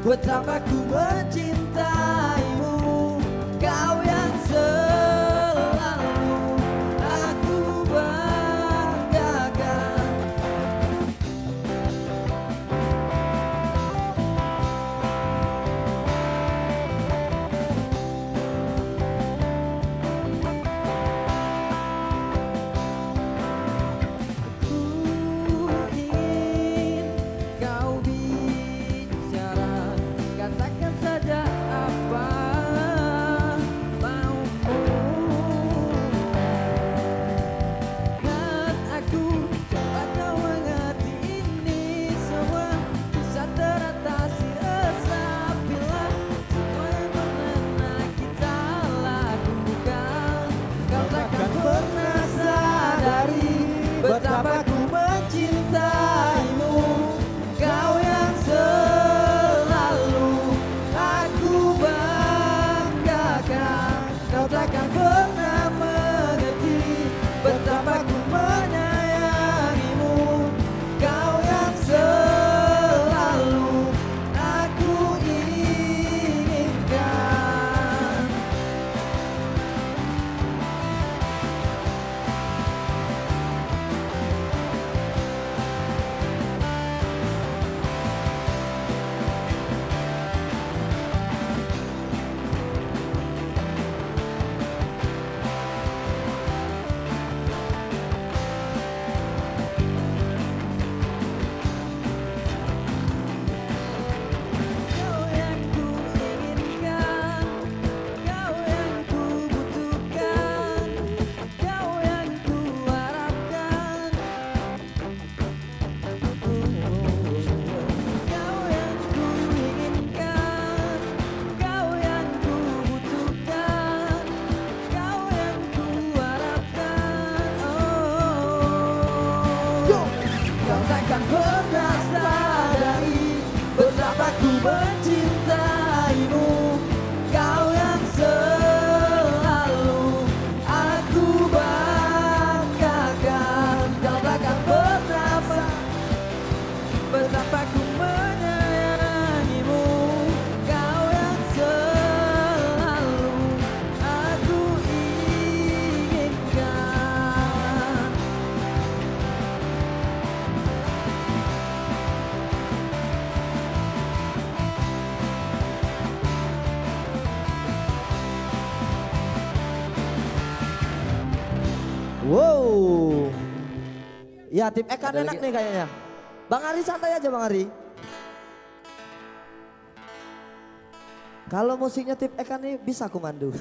betapa ku mencintaimu. Kau yang selalu aku banggakan. Ku ingin kau bicara, katakan saja apa maumu. Dan aku coba kau mengerti, ini semua bisa teratasi resah bila semua yang pernah kita lakukan. Kau takkan pernah sadari betapa ku mencintaimu. Kau yang selalu aku banggakan. Kau takkan pernah mengerti betapa ku menyayangimu. Kau yang selalu aku inginkan. Kau yang ku inginkan, kau yang ku butuhkan, kau yang ku harapkan. Kau yang ku inginkan, kau yang ku butuhkan, kau yang ku harapkan. Kau takkan pernah sadari betapa ku mencintaimu. Kau yang selalu aku banggakan. Kau takkan pernah betapa ku menyayangimu. Kau yang selalu aku inginkan. Wow. Ya tim Ekan Ada enak lagi? nih kayaknya. Bang Ari santai aja Bang Ari. Kalau musiknya tim Ekan nih bisa aku mandu.